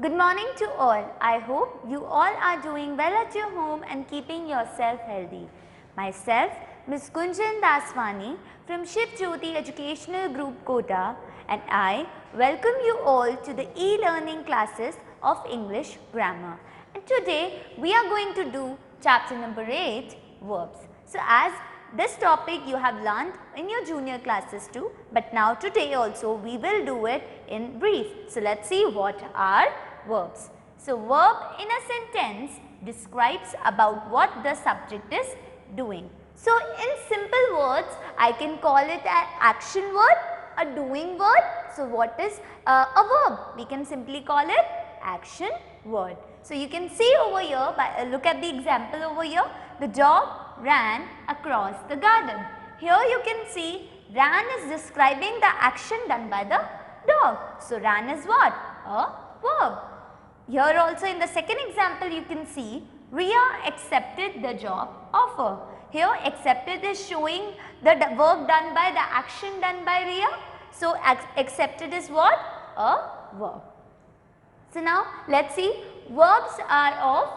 Good morning to all. I hope you all are doing well at your home and keeping yourself healthy. Myself, Ms. Gunjan Daswani from Shiv Jyoti Educational Group Kota, and I welcome you all to the e-learning classes of English grammar. And today we are going to do chapter number 8, verbs. So as this topic you have learned in your junior classes too, but now today also we will do it in brief. So let's see what are verbs. So verb in a sentence describes about what the subject is doing. So in simple words, I can call it an action word, a doing word. So what is a verb? We can simply call it action word. So you can see over here, look at the example over here, the dog ran across the garden. Here you can see ran is describing the action done by the dog. So ran is what? A verb. Here also in the second example you can see Ria accepted the job offer. Here accepted is showing the work done by the action done by Ria. So accepted is what? A verb. So now let's see, verbs are of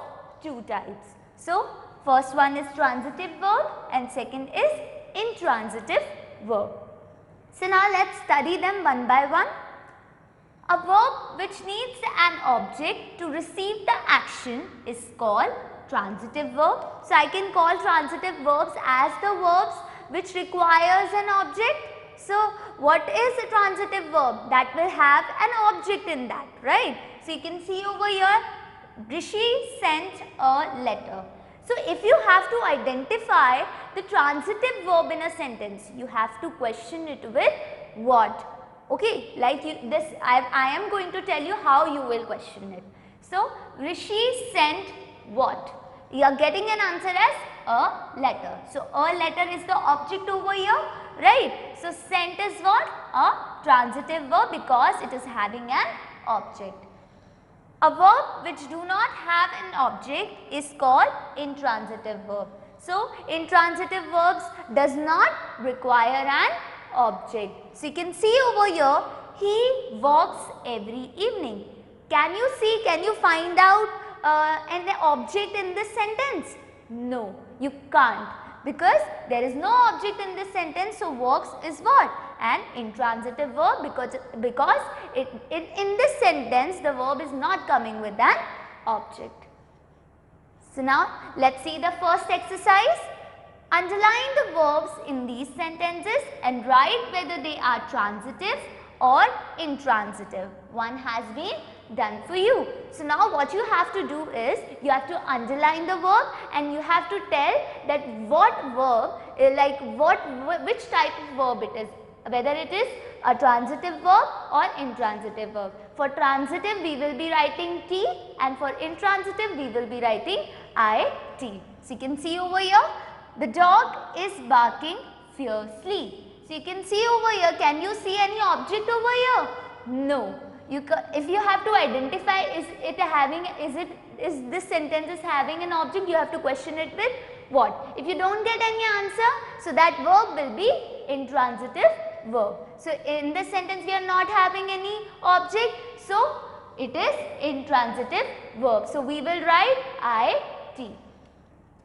two types. So first one is transitive verb and second is intransitive verb. So now let's study them one by one. A verb which needs an object to receive the action is called transitive verb. So I can call transitive verbs as the verbs which requires an object. So what is a transitive verb? That will have an object in that, right? So you can see over here, Rishi sent a letter. So if you have to identify the transitive verb in a sentence, you have to question it with what? Okay, like I am going to tell you how you will question it. So Rishi sent what? You are getting an answer as a letter. So a letter is the object over here, right? So sent is what? A transitive verb because it is having an object. A verb which do not have an object is called intransitive verb. So intransitive verbs does not require an object. So you can see over here, he walks every evening. Can you see, can you find out an object in this sentence? No, you can't, because there is no object in this sentence. So walks is what? An intransitive verb because in this sentence the verb is not coming with an object. So now let's see the first exercise. Underline the verbs in these sentences and write whether they are transitive or intransitive. One has been done for you. So now what you have to do is, you have to underline the verb and you have to tell that what verb, which type of verb it is, whether it is a transitive verb or intransitive verb. For transitive we will be writing T and for intransitive we will be writing IT. So you can see over here, the dog is barking fiercely. So you can see over here, can you see any object over here? No. If you have to identify is this sentence is having an object, you have to question it with what? If you don't get any answer, so that verb will be intransitive verb. So in this sentence we are not having any object, so it is intransitive verb. So we will write IT.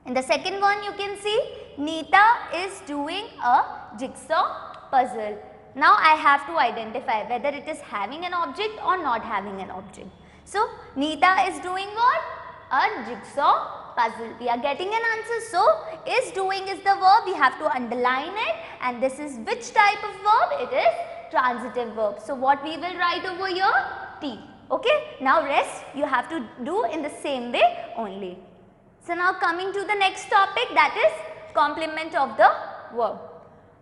In the second one you can see Neeta is doing a jigsaw puzzle. Now I have to identify whether it is having an object or not having an object. So Neeta is doing what? A jigsaw puzzle. We are getting an answer. So is doing is the verb. We have to underline it, and this is which type of verb? It is transitive verb. So what we will write over here? T. Okay. Now rest you have to do in the same way only. So now coming to the next topic, that is complement of the verb.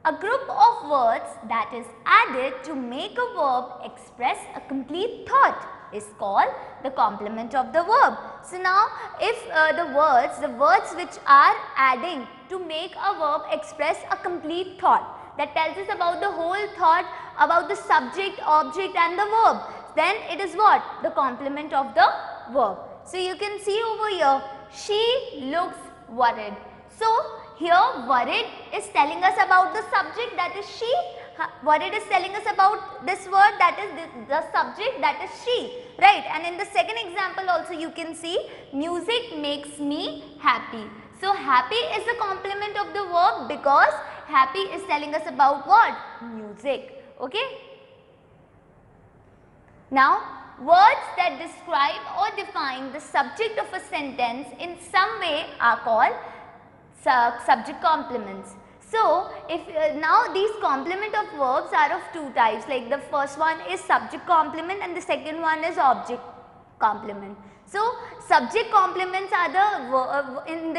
A group of words that is added to make a verb express a complete thought is called the complement of the verb. So now if the words which are adding to make a verb express a complete thought, that tells us about the whole thought, about the subject, object and the verb, then it is what? The complement of the verb. So you can see over here, she looks worried. So here worried is telling us about the subject, that is she, What it is telling us about this word, that is the subject, that is she, right. And in the second example also you can see music makes me happy. So happy is the complement of the verb because happy is telling us about what? Music. Okay. Now words that describe or define the subject of a sentence in some way are called subject complements. So, if now these complement of verbs are of two types, like the first one is subject complement and the second one is object complement. So, subject complements are the in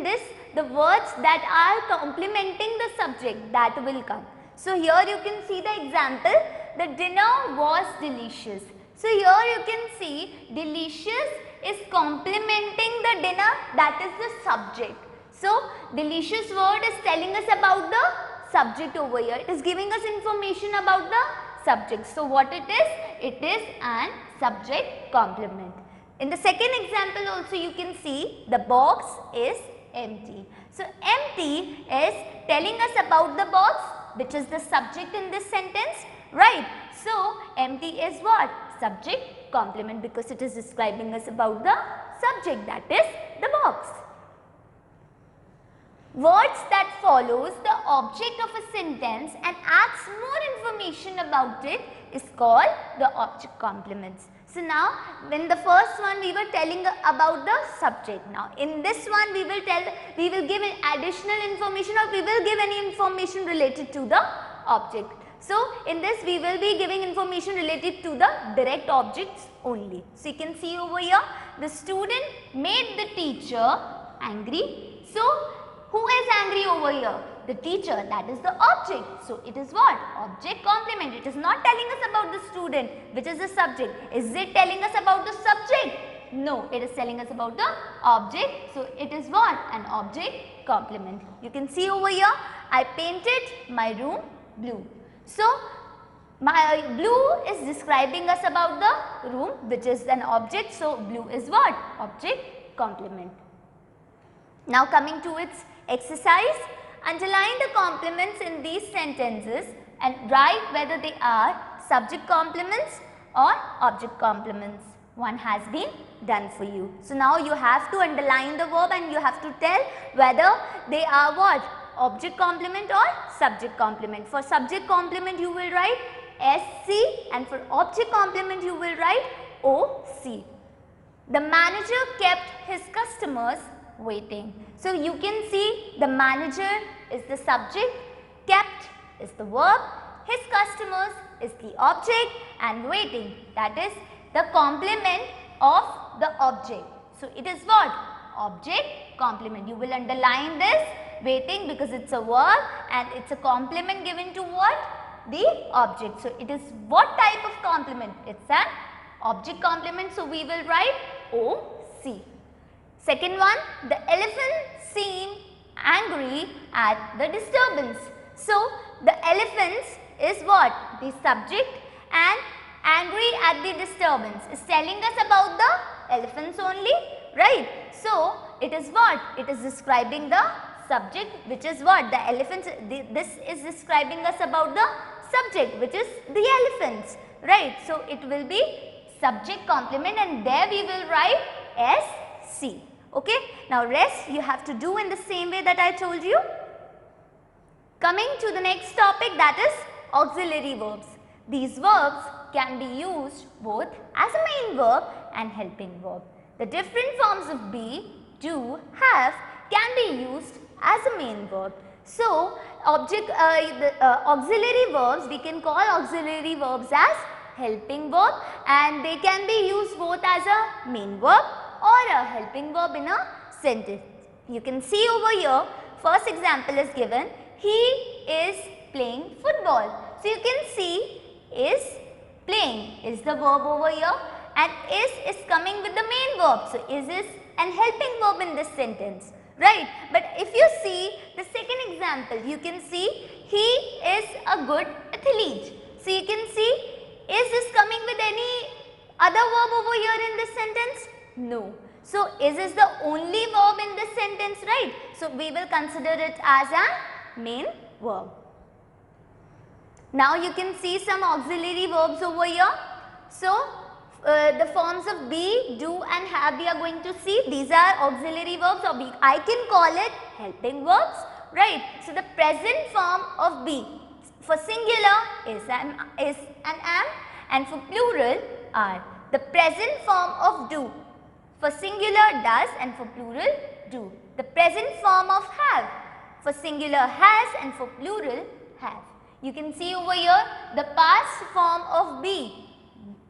this the words that are complementing the subject that will come. So, here you can see the example, the dinner was delicious. So, here you can see delicious is complementing the dinner, that is the subject. So, delicious word is telling us about the subject over here. It is giving us information about the subject. So, what it is? It is an subject complement. In the second example also you can see the box is empty. So, empty is telling us about the box, which is the subject in this sentence, right. So, empty is what? Subject complement, because it is describing us about the subject, that is the box. Words that follows the object of a sentence and adds more information about it is called the object complements. So, now in the first one we were telling about the subject. Now, in this one we will give an additional information, or we will give any information related to the object. So, in this we will be giving information related to the direct objects only. So, you can see over here the student made the teacher angry. So, who is angry over here? The teacher, that is the object. So, it is what? Object complement. It is not telling us about the student, which is the subject. Is it telling us about the subject? No, it is telling us about the object. So, it is what? An object complement. You can see over here, I painted my room blue. So, my blue is describing us about the room, which is an object. So, blue is what? Object complement. Now, coming to its exercise, underline the complements in these sentences and write whether they are subject complements or object complements. One has been done for you. So, now you have to underline the verb and you have to tell whether they are what? Object complement or subject complement. For subject complement you will write SC, and for object complement you will write OC. The manager kept his customers waiting. So, you can see the manager is the subject, kept is the verb, his customers is the object, and waiting, that is the complement of the object. So, it is what? Object complement. You will underline this waiting because it is a verb and it is a complement given to what? The object. So, it is what type of complement? It is an object complement. So, we will write OC. Second one, the elephant seemed angry at the disturbance. So, the elephants is what? The subject, and angry at the disturbance is telling us about the elephants only, right. So, it is what? It is describing the subject, which is what? The elephants. This is describing us about the subject, which is the elephants, right. So, it will be subject complement, and there we will write SC. Okay. Now, rest you have to do in the same way that I told you. Coming to the next topic, that is auxiliary verbs. These verbs can be used both as a main verb and helping verb. The different forms of be, do, have can be used as a main verb. So, auxiliary verbs, we can call auxiliary verbs as helping verb, and they can be used both as a main verb or a helping verb in a sentence. You can see over here, first example is given, he is playing football. So, you can see is playing is the verb over here, and is coming with the main verb. So, is an helping verb in this sentence, right. But if you see the second example, you can see he is a good athlete. So, you can see is coming with any other verb over here in this sentence? No. So, is the only verb in this sentence, right. So, we will consider it as a main verb. Now you can see some auxiliary verbs over here. So the forms of be, do and have we are going to see. These are auxiliary verbs, or I can call it helping verbs, right. So the present form of be for singular is an am, and for plural are. The present form of do for singular does, and for plural do. The present form of have for singular has, and for plural have. You can see over here the past form of be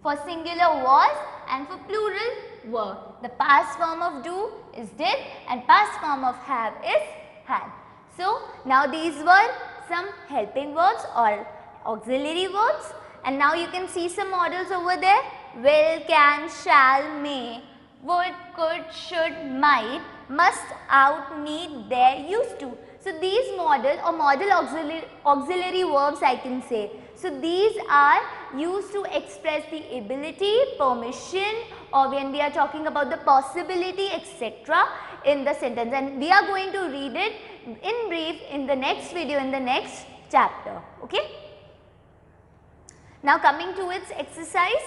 for singular was, and for plural were. The past form of do is did, and past form of have is had. So now these were some helping verbs or auxiliary verbs, and now you can see some models over there. Will, can, shall, may, would, could, should, might, must, out, need, there, used to. So these model or model auxiliary verbs I can say. So these are used to express the ability, permission, or when we are talking about the possibility, etc. in the sentence, and we are going to read it in brief in the next video, in the next chapter. Okay. Now coming to its exercise.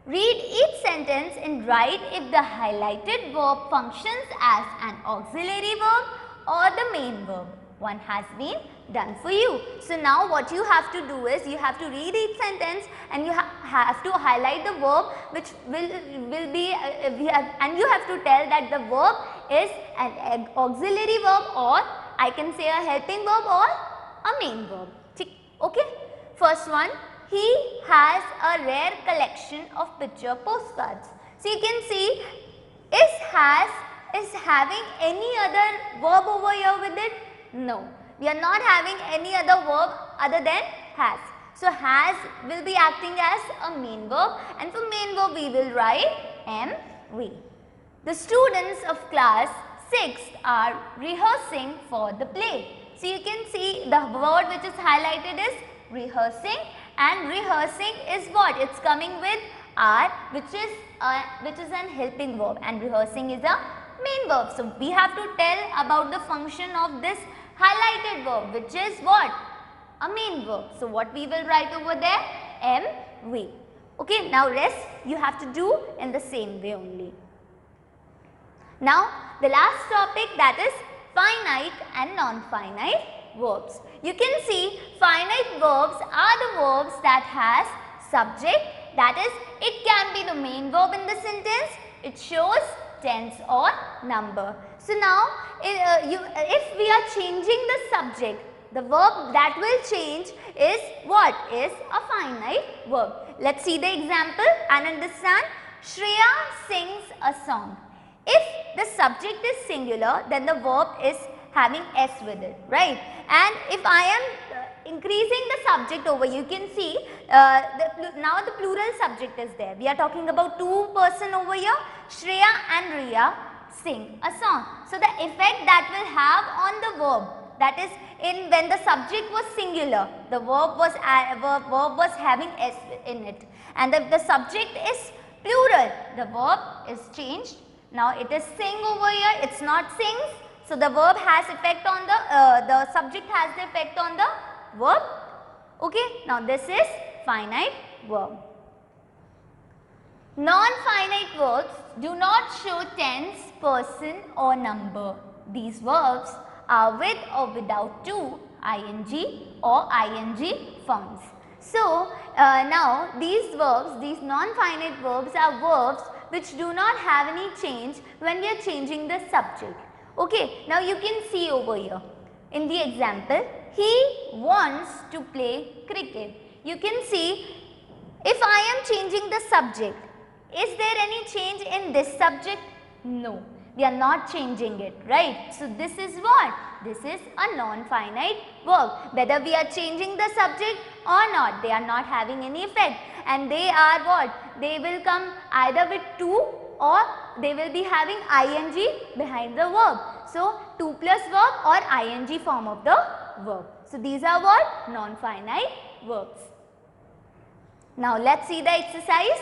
Read each sentence and write if the highlighted verb functions as an auxiliary verb or the main verb. One has been done for you. So now what you have to do is you have to read each sentence and you have to highlight the verb which will be and you have to tell that the verb is an auxiliary verb, or I can say a helping verb or a main verb. Okay. First one. He has a rare collection of picture postcards. So you can see is having any other verb over here with it? No. We are not having any other verb other than has. So has will be acting as a main verb, and for main verb we will write MV. The students of class 6 are rehearsing for the play. So you can see the word which is highlighted is rehearsing. And rehearsing is what? It's coming with are, which is an helping verb, and rehearsing is a main verb. So we have to tell about the function of this highlighted verb, which is what? A main verb. So what we will write over there? MV. Okay. Now rest you have to do in the same way only. Now the last topic, that is finite and non-finite verbs. You can see finite verbs are the verbs that has subject, that is it can be the main verb in the sentence, it shows tense or number. So now if we are changing the subject, the verb that will change is what? Is a finite verb. Let's see the example and understand. Shreya sings a song. If the subject is singular, then the verb is having S with it, right? And if I am increasing the subject over, you can see now the plural subject is there. We are talking about two person over here, Shreya and Riya sing a song. So the effect that will have on the verb, that is when the subject was singular, the verb was having S in it, and if the subject is plural, the verb is changed. Now it is sing over here, it's not sings. So the verb has effect on the subject has the effect on the verb. Okay. Now this is finite verb. Non-finite verbs do not show tense, person or number. These verbs are with or without to, ing or ing forms. So now these verbs, these non-finite verbs are verbs which do not have any change when we are changing the subject. Okay, now you can see over here in the example, he wants to play cricket. You can see if I am changing the subject, is there any change in this subject? No, we are not changing it, right? So this is what? This is a non-finite verb. Whether we are changing the subject or not, they are not having any effect, and they are what? They will come either with to, or they will be having ing behind the verb. So to plus verb or ing form of the verb. So these are what? Non-finite verbs. Now let's see the exercise.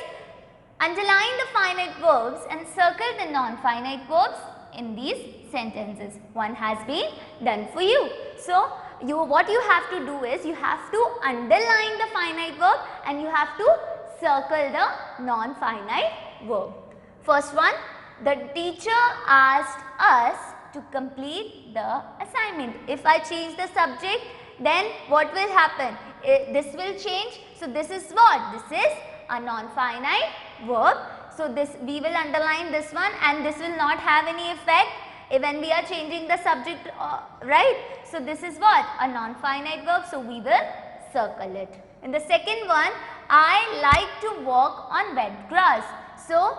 Underline the finite verbs and circle the non-finite verbs in these sentences. One has been done for you. So what you have to do is you have to underline the finite verb and you have to circle the non-finite verb. First one, the teacher asked us to complete the assignment. If I change the subject, then what will happen? This will change. So this is what? This is a non-finite verb. So this, we will underline this one and this will not have any effect when we are changing the subject, right? So this is what? A non-finite verb. So we will circle it. In the second one, I like to walk on wet grass. So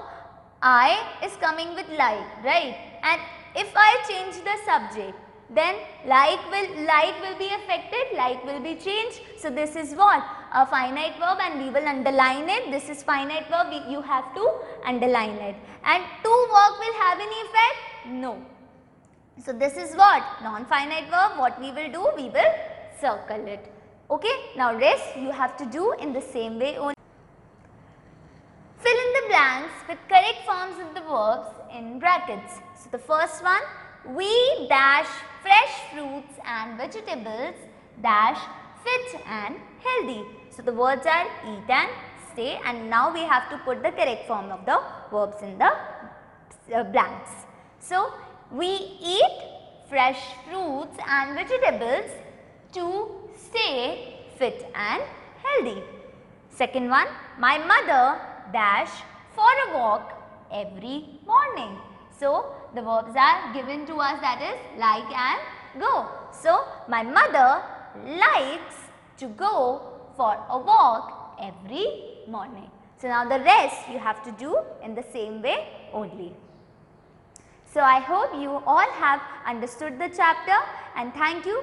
I is coming with like, right? And if I change the subject, then like will be affected, like will be changed. So this is what? A finite verb and we will underline it. This is finite verb, you have to underline it. And to walk will have any effect? No. So this is what? Non-finite verb. What we will do? We will circle it. Okay. Now rest you have to do in the same way only. Fill in the blanks with correct forms of the verbs in brackets. So the first one, we dash fresh fruits and vegetables dash fit and healthy. So the words are eat and stay, and now we have to put the correct form of the verbs in the blanks. So we eat fresh fruits and vegetables to stay fit and healthy. Second one, my mother dash for a walk every morning. So the verbs are given to us, that is like and go. So my mother likes to go for a walk every morning. So now the rest you have to do in the same way only. So I hope you all have understood the chapter, and thank you